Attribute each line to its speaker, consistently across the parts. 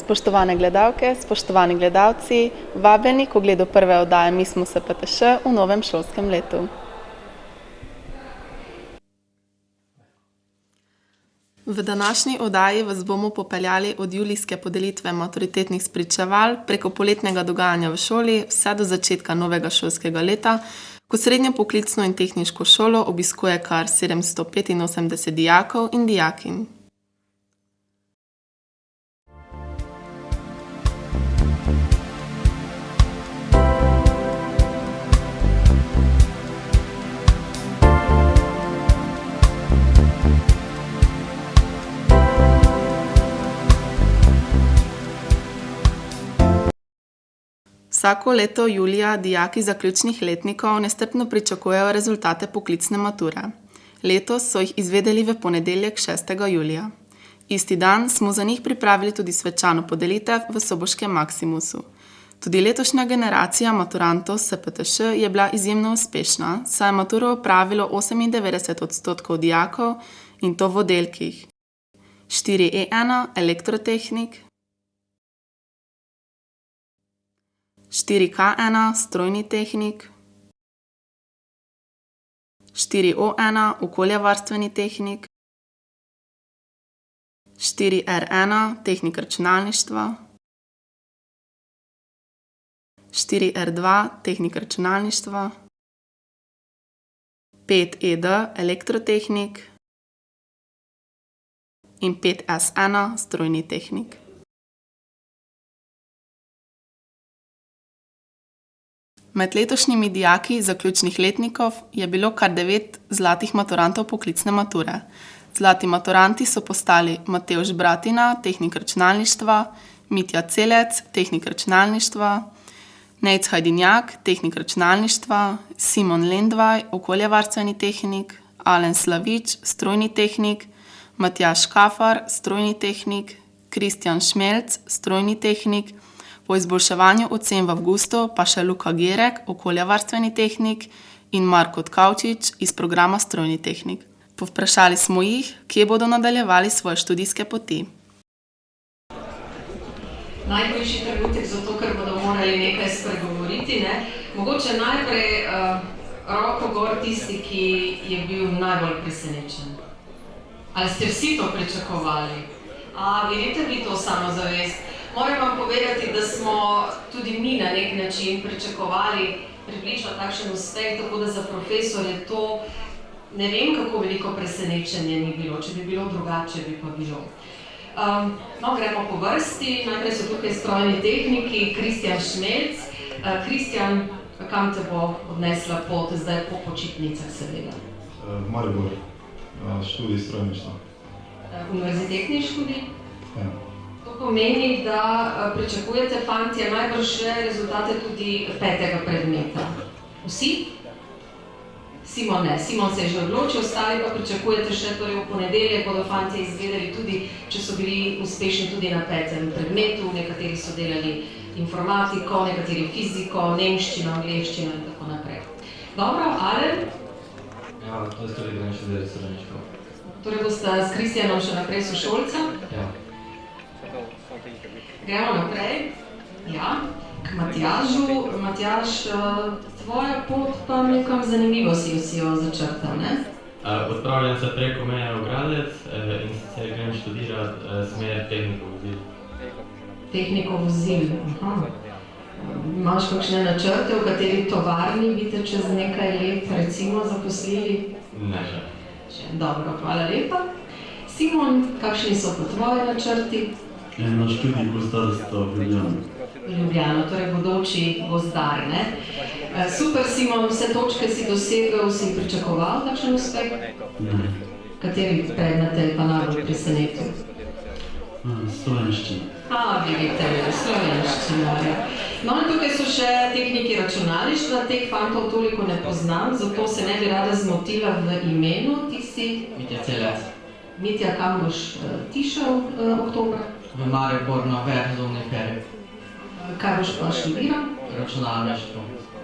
Speaker 1: Spoštovane gledalke, spoštovani gledalci, vabljeni k ogledu prve oddaje Mi smo SPTŠ v novem šolskem letu. V današnji oddaji vas bomo popeljali od julijske podelitve maturitetnih spričeval preko poletnega dogajanja v šoli vse do začetka novega šolskega leta, ko srednjo poklicno in tehniško šolo obiskuje kar 785 dijakov in dijakinj. Vsako leto julija dijaki zaključnih letnikov nestrpno pričakujejo rezultate poklicne mature. Letos so jih izvedeli v ponedeljek 6. julija. Isti dan smo za njih pripravili tudi svečano podelitev v soboškem Maximusu. Tudi letošnja generacija maturantov SPTŠ je bila izjemno uspešna, saj je maturo opravilo 98% dijakov in to v oddelkih 4E1 elektrotehnik, 4K1 strojni tehnik, 4O1 okoljevarstveni tehnik, 4R1 tehnik računalništva, 4R2 tehnik računalništva, 5ED elektrotehnik in 5S1 strojni tehnik. Med letošnjimi dijaki zaključnih letnikov je bilo kar 9 zlatih maturantov poklicne mature. Zlati maturanti so postali Matevž Bratina, tehnik računalništva, Mitja Celec, tehnik računalništva, Nejc Hajdinjak, tehnik računalništva, Simon Lendvaj, okoljevarstveni tehnik, Alen Slavič, strojni tehnik, Matjaž Kafar, strojni tehnik, Kristjan Šmelc, strojni tehnik, po izboljševanju ocen v avgustu pa še Luka Gerek, okoljevarstveni tehnik in Marko Tkavčič iz programa strojni tehnik. Povprašali smo jih, kje bodo nadaljevali svoje študijske poti.
Speaker 2: Najboljši trenutek zato, ker bodo morali nekaj spregovoriti, ne? Mogoče najprej roko gor tisti, ki je bil najbolj presenečen. Ali ste vsi to pričakovali? Vidite vi to samozavest? Moram vam povedati, da smo tudi mi na nek način pričakovali približno takšen uspeh, tako da za profesorje to ne vem, kako veliko presenečenje ni bilo. Če bi bilo drugače, bi pa bilo. Gremo po vrsti. Najprej so tukaj strojni tehniki, Kristjan Šmelc. Kristjan, kam te bo odnesla pot zdaj po počitnicah seveda?
Speaker 3: Maribor, študij strojništva.
Speaker 2: Univerzitetni študij?
Speaker 3: Ja.
Speaker 2: To pomeni, da pričakujete, fantje, najbrž rezultate tudi 5. predmeta. Vsi? Simon ne. Simon se je že odločil, ostali pa pričakujete še v ponedeljek, bodo fantje izvedeli tudi, če so bili uspešni tudi na 5. predmetu. Nekateri so delali informatiko, nekateri fiziko, nemščino, angleščino in tako naprej. Dobro, Alen?
Speaker 4: Ja, to je torej grem še delati srednjiško.
Speaker 2: Torej boste s Kristjanom še naprej sošolca?
Speaker 4: Ja.
Speaker 2: Gremo naprej. Ja, k Matjažu. Matjaž, tvoja pot pa nekam zanimivo si jo začrtal, ne?
Speaker 4: Odpravljam se preko meje v Gradec in sicer grem študirati smer tehniko vozil.
Speaker 2: Tehniko vozil, Imaš kakšne načrte, v kateri tovarni bi te čez nekaj let recimo zaposlili?
Speaker 4: Ne še.
Speaker 2: Dobro, hvala lepa. Simon, kakšni so pa tvoji načrti?
Speaker 3: Na študij gozdarstva v Ljubljano.
Speaker 2: Ljubljano, torej bodoči gozdar, ne? Super, Simon, vse točke si dosegel, si pričakoval takšen uspeh?
Speaker 3: Ne.
Speaker 2: Kateri predmet te je pa najbolj presenetil?
Speaker 3: Slovenščina.
Speaker 2: Vidite, slovenščina. No, in tukaj so še tehniki računalništva, teh fantov toliko ne poznam, zato se ne bi rada zmotila v imenu, ti si?
Speaker 4: Mitja Celec.
Speaker 2: Mitja, kam boš ti šel oktobra?
Speaker 4: V Maribor na verzovni ferij.
Speaker 2: Kaj boš pa študiral?
Speaker 4: Računalništvo.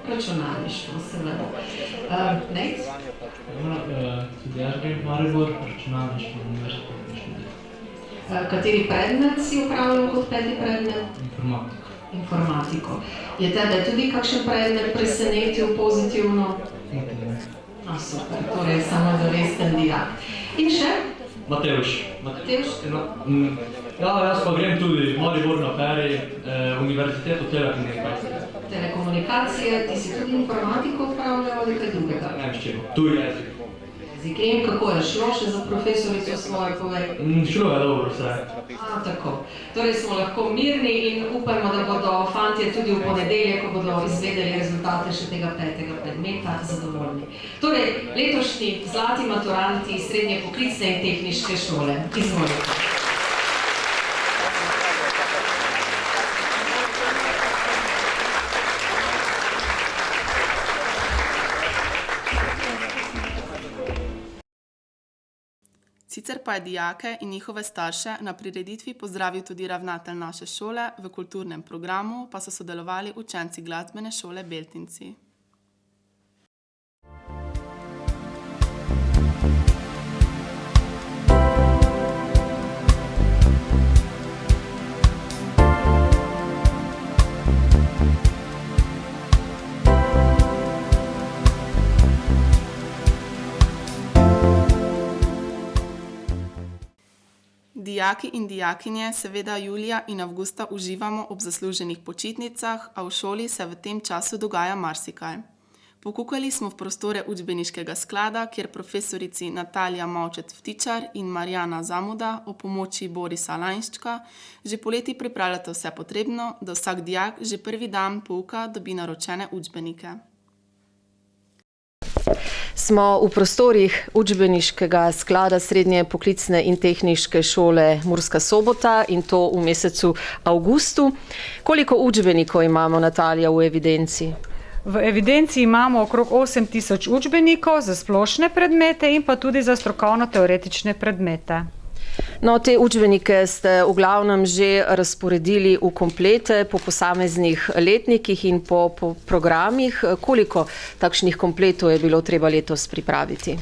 Speaker 2: Računalništvo, seveda. Nejc?
Speaker 4: Tudi jaz grem v Maribor, računalništvo na univerzitetni študij.
Speaker 2: Kateri predmet si opravljal kot 5. predmet? Informatiko. Je tebe tudi kakšen predmet presenetil pozitivno? Super, torej samozavesten dijak. In še?
Speaker 4: Matevž.
Speaker 2: Ja,
Speaker 4: jaz pa grem tudi v Maribor na ferij, univerziteto telekomunikacije.
Speaker 2: Telekomunikacije, ti si tudi informatiko opravljal ali kaj drugega?
Speaker 4: Nemščino, tuj jezik.
Speaker 2: In kako je šlo še za profesorico svojo, povej?
Speaker 4: Šlo je dobro vse.
Speaker 2: Tako. Torej smo lahko mirni in upajmo, da bodo fantje tudi v ponedeljek, ko bodo izvedeli rezultate še tega 5. predmeta, zadovoljni. Torej, letošnji zlati maturanti Srednje poklicne in tehniške šole. Izvolite.
Speaker 1: Sicer pa je dijake in njihove starše na prireditvi pozdravil tudi ravnatelj naše šole, v kulturnem programu pa so sodelovali učenci glasbene šole Beltinci. Dijaki in dijakinje seveda julija in avgusta uživamo ob zasluženih počitnicah, a v šoli se v tem času dogaja marsikaj. Pokukali smo v prostore učbeniškega sklada, kjer profesorici Natalija Mavčet-Vtičar in Marjana Zamuda o pomoči Borisa Lajnščka že poleti pripravljata vse potrebno, da vsak dijak že prvi dan pouka dobi naročene učbenike.
Speaker 5: Smo v prostorih učbeniškega sklada Srednje poklicne in tehniške šole Murska Sobota in to v mesecu avgustu. Koliko učbenikov imamo, Natalija, v evidenci?
Speaker 6: V evidenci imamo okrog 8000 učbenikov za splošne predmete in pa tudi za strokovno-teoretične predmete.
Speaker 5: No, te učbenike ste v glavnem že razporedili v komplete po posameznih letnikih in po programih. Koliko takšnih kompletov je bilo treba letos pripraviti?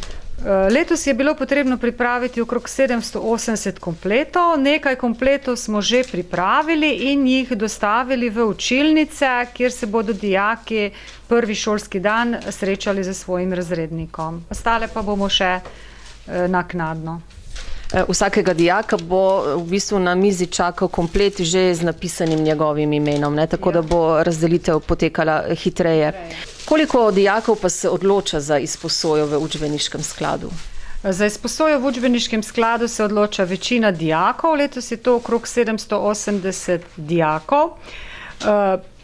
Speaker 6: Letos je bilo potrebno pripraviti okrog 780 kompletov. Nekaj kompletov smo že pripravili in jih dostavili v učilnice, kjer se bodo dijaki prvi šolski dan srečali z svojim razrednikom. Ostale pa bomo še naknadno.
Speaker 5: Vsakega dijaka bo v bistvu na mizi čakal komplet že z napisanim njegovim imenom, ne? Tako da bo razdelitev potekala hitreje. Koliko dijakov pa se odloča za izposojo v učbeniškem skladu?
Speaker 6: Za izposojo v učbeniškem skladu se odloča večina dijakov, letos je to okrog 780 dijakov.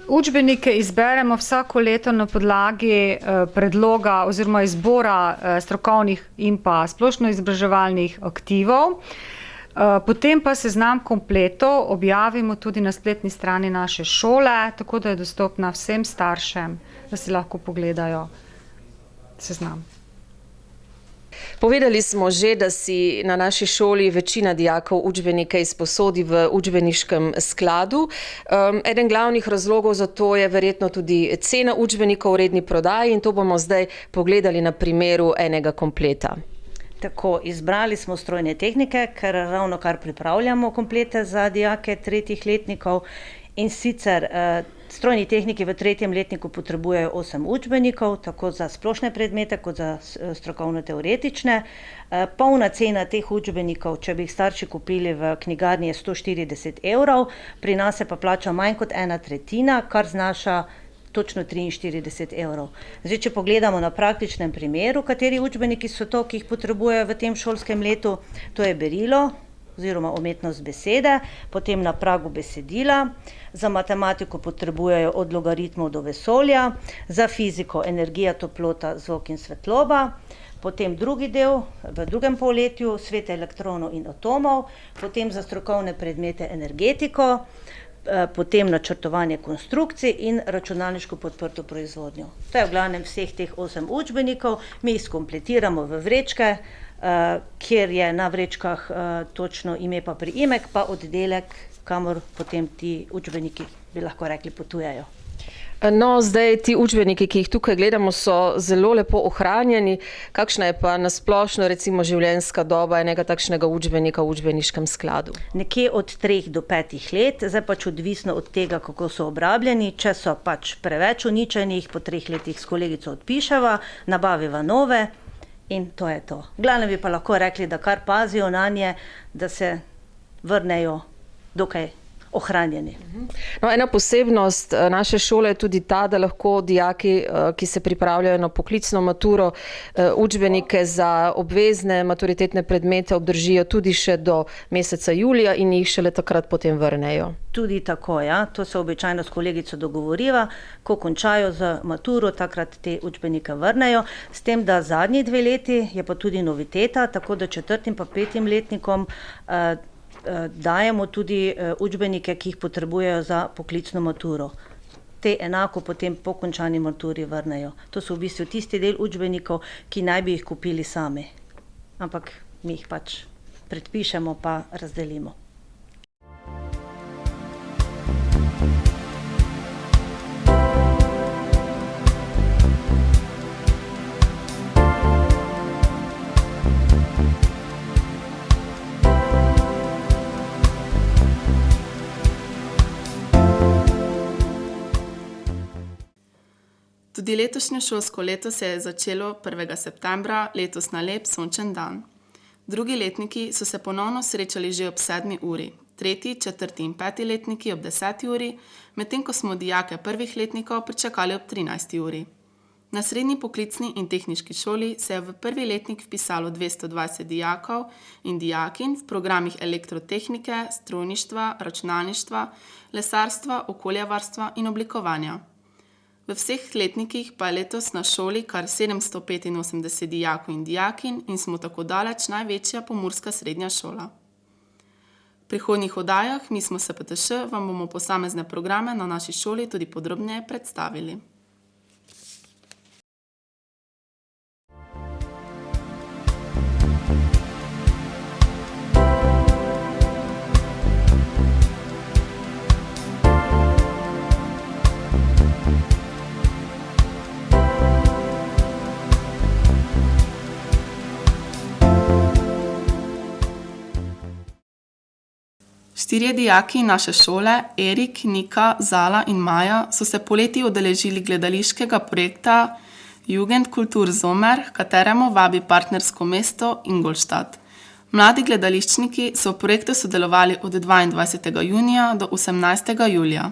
Speaker 6: Učbenike izberemo vsako leto na podlagi predloga oziroma izbora strokovnih in pa splošno izobraževalnih aktivov. Potem pa seznam kompletov objavimo tudi na spletni strani naše šole, tako da je dostopna vsem staršem, da si lahko pogledajo seznam.
Speaker 5: Povedali smo že, da si na naši šoli večina dijakov učbenike izposodi v učbeniškem skladu. Eden glavnih razlogov za to je verjetno tudi cena učbenikov v redni prodaji in to bomo zdaj pogledali na primeru enega kompleta.
Speaker 7: Tako, izbrali smo strojne tehnike, ker ravno kar pripravljamo komplete za dijake 3. letnikov in sicer strojni tehniki v 3. letniku potrebujejo 8 učbenikov, tako za splošne predmete kot za strokovno-teoretične. Polna cena teh učbenikov, če bi jih starši kupili v knjigarni, je 140 €, pri nas se pa plača manj kot 1/3, kar znaša točno 43 €. Zdaj, če pogledamo na praktičnem primeru, kateri učbeniki so to, ki jih potrebujejo v tem šolskem letu, to je berilo oziroma umetnost besede, potem na pragu besedila, za matematiko potrebujejo od logaritmov do vesolja, za fiziko energija, toplota, zvok in svetloba, potem drugi del v drugem polletju svet elektronov in atomov, potem za strokovne predmete energetiko, potem načrtovanje konstrukcij in računalniško podprto proizvodnjo. To je v glavnem vseh teh 8 učbenikov, mi jih skompletiramo v vrečke, kjer je na vrečkah točno ime pa priimek, pa oddelek, kamor potem ti učbeniki, bi lahko rekli, potujejo.
Speaker 5: No, zdaj ti učbeniki, ki jih tukaj gledamo, so zelo lepo ohranjeni. Kakšna je pa nasplošno recimo življenjska doba enega takšnega učbenika v učbeniškem skladu?
Speaker 7: Nekje od 3 do 5 let, zdaj pač odvisno od tega, kako so obrabljeni. Če so pač preveč uničeni, jih po 3 letih s kolegico odpiševa, nabaviva nove in to je to. Glavno bi pa lahko rekli, da kar pazijo nanje, da se vrnejo dokaj ohranjeni.
Speaker 5: No, ena posebnost naše šole je tudi ta, da lahko dijaki, ki se pripravljajo na poklicno maturo, učbenike za obvezne maturitetne predmete obdržijo tudi še do meseca julija in jih šele takrat potem vrnejo.
Speaker 7: Tudi tako, ja. To se običajno s kolegico dogovoriva, ko končajo z maturo, takrat te učbenike vrnejo. S tem, da zadnji 2 leti je pa tudi noviteta, tako da 4. pa 5. letnikom dajemo tudi učbenike, ki jih potrebujejo za poklicno maturo. Te enako potem po končani maturi vrnejo. To so v bistvu tisti del učbenikov, ki naj bi jih kupili sami. Ampak mi jih pač predpišemo pa razdelimo.
Speaker 1: Tudi letošnje šolsko leto se je začelo 1. septembra, letos na lep sončen dan. Drugi letniki so se ponovno srečali že ob 7. uri, 3., 4. in 5. letniki ob 10. uri, medtem ko smo dijake prvih letnikov pričakali ob 13. uri. Na srednji poklicni in tehniški šoli se je v prvi letnik vpisalo 220 dijakov in dijakinj v programih elektrotehnike, strojništva, računalništva, lesarstva, okoljevarstva in oblikovanja. V vseh letnikih pa je letos na šoli kar 785 dijakov in dijakinj in smo tako daleč največja pomurska srednja šola. V prihodnjih oddajah Mi smo SPTŠ vam bomo posamezne programe na naši šoli tudi podrobneje predstavili. Štirje dijaki naše šole, Erik, Nika, Zala in Maja, so se poleti udeležili gledališkega projekta Jugendkultur Sommer, kateremu vabi partnersko mesto Ingolstadt. Mladi gledališčniki so v projektu sodelovali od 22. junija do 18. julija.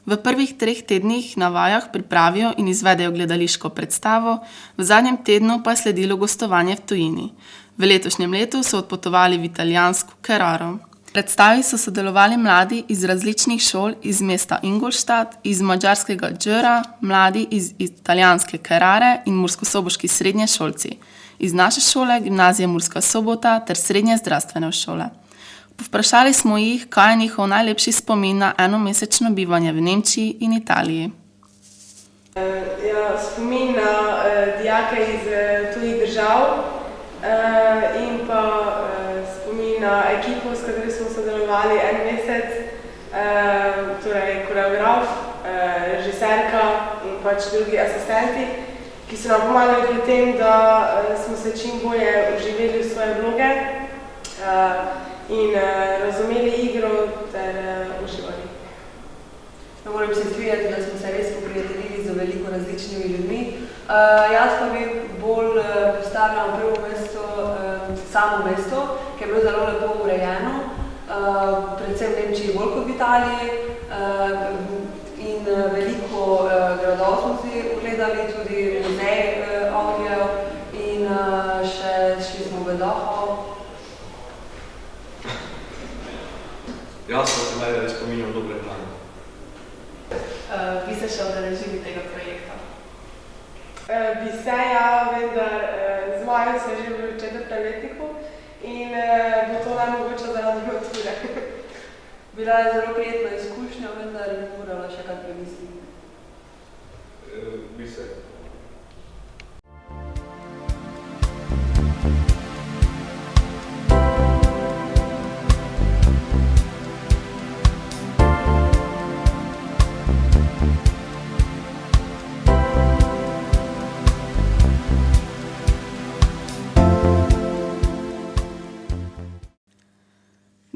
Speaker 1: V prvih 3 tednih na vajah pripravijo in izvedejo gledališko predstavo, v zadnjem tednu pa je sledilo gostovanje v tujini. V letošnjem letu so odpotovali v italijansko Keraro. V predstavi so sodelovali mladi iz različnih šol iz mesta Ingolstadt, iz madžarskega Đura, mladi iz italijanske Kerare in murskosoboški srednje šolci, iz naše šole, gimnazije Murska Sobota ter srednje zdravstvene šole. Povprašali smo jih, kaj je njihov najlepši spomin na enomesečno bivanje v Nemčiji in Italiji.
Speaker 8: Spomin na dijake iz tujih držav in pa spomin na ekipo, s katero smo sodelovali 1 mesec, torej koreograf, režiserka in pač drugi asistenti, ki so nam pomagali pri tem, da smo se čim bolje vživeli v svoje vloge in razumeli igro ter uživali.
Speaker 9: Moram se strinjati, da smo se res poprijateljili z veliko različnimi ljudmi. Jaz pa bi bolj postavila na prvo mesto samo mesto, ki je bilo zelo lepo urejeno, predvsem v Nemčiji bolj kot v Italiji, in veliko gradov smo si ogledali, tudi muzej Anglijo in še šli smo v Dachau.
Speaker 10: Jaz pa se najde spominjam dobre plane.
Speaker 1: Bi se še udeležili tega projekta?
Speaker 8: Bi se, ja, vendar z Majo se že v 4. letniku in bo to najmogoče zaradi mature.
Speaker 9: Bila je zelo prijetna izkušnja, vendar bi morala še kaj premisliti.
Speaker 10: Bi se.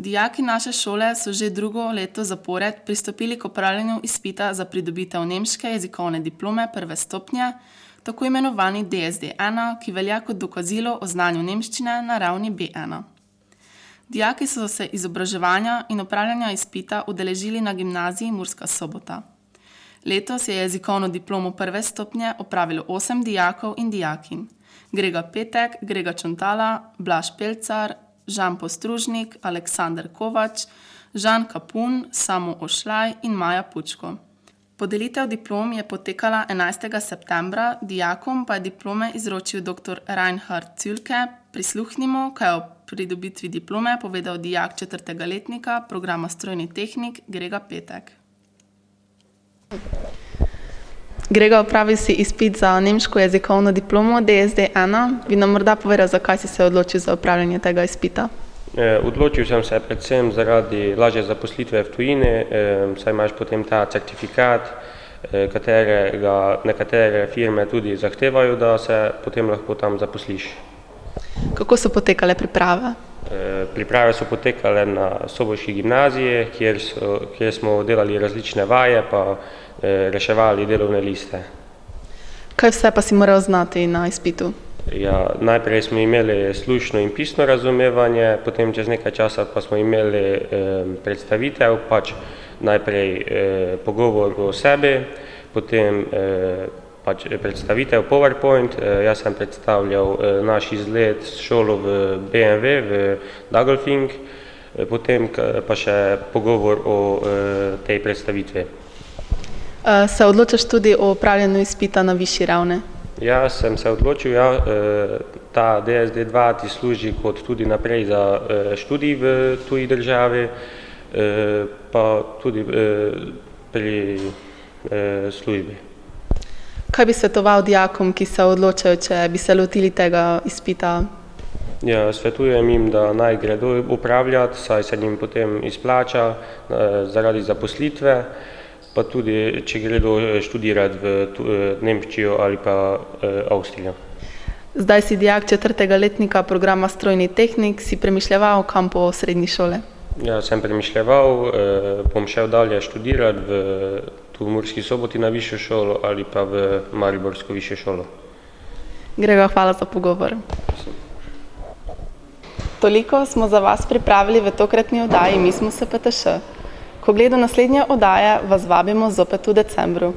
Speaker 1: Dijaki naše šole so že drugo leto zapored pristopili k opravljanju izpita za pridobitev nemške jezikovne diplome prve stopnje, tako imenovani DSD-1, ki velja kot dokazilo o znanju nemščine na ravni B1. Dijaki so se izobraževanja in opravljanja izpita udeležili na gimnaziji Murska Sobota. Letos je jezikovno diplomo prve stopnje opravilo 8 dijakov in dijakinj: Grega Petek, Grega Čontala, Blaž Pelcar, Žan Postružnik, Aleksander Kovač, Žan Kapun, Samo Ošlaj in Maja Pučko. Podelitev diplom je potekala 11. septembra, dijakom pa je diplome izročil dr. Reinhard Cülke. Prisluhnimo, kaj je o pridobitvi diplome povedal dijak 4. letnika programa Strojni tehnik Grega Petek. Grega, opravil si izpit za nemško jezikovno diplomo DSD-1. Bi nam morda povedal, zakaj si se odločil za opravljanje tega izpita?
Speaker 11: Odločil sem se predvsem zaradi lažje zaposlitve v tujini, saj imaš potem ta certifikat, katerega nekatere firme tudi zahtevajo, da se potem lahko tam zaposliš.
Speaker 1: Kako so potekale priprave?
Speaker 11: Priprave so potekale na soboški gimnaziji, kjer smo delali različne vaje, pa reševali delovne liste.
Speaker 1: Kaj vse pa si moral znati na izpitu?
Speaker 11: Ja, najprej smo imeli slušno in pisno razumevanje, potem čez nekaj časa pa smo imeli predstavitev, pač najprej pogovor o sebi, potem pač predstavitev PowerPoint. Jaz sem predstavljal naš izlet s šolo v BMW v Daglfing, potem pa še pogovor o tej predstavitvi.
Speaker 1: Se odločaš tudi o opravljanju izpita na višji ravni?
Speaker 11: Ja, sem se odločil, ta DSD-2 ti služi kot tudi naprej za študij v tuji državi, pa tudi pri službi.
Speaker 1: Kaj bi svetoval dijakom, ki se odločajo, če bi se lotili tega izpita?
Speaker 11: Ja, svetujem jim, da naj gredo upravljati, saj se njim potem izplača zaradi zaposlitve, pa tudi, če gredo študirati v Nemčijo ali pa Avstrijo.
Speaker 1: Zdaj si dijak 4. letnika programa Strojni tehnik, si premišljeval, kam po srednji šole?
Speaker 11: Ja, sem premišljeval, bom šel dalje študirati v Murski Soboti na višjo šolo ali pa v Mariborsko višjo šolo.
Speaker 1: Grega, hvala za pogovor. Toliko smo za vas pripravili v tokratni oddaji Mi smo SPTŠ. K ogledu naslednje oddaje vas vabimo zopet v decembru.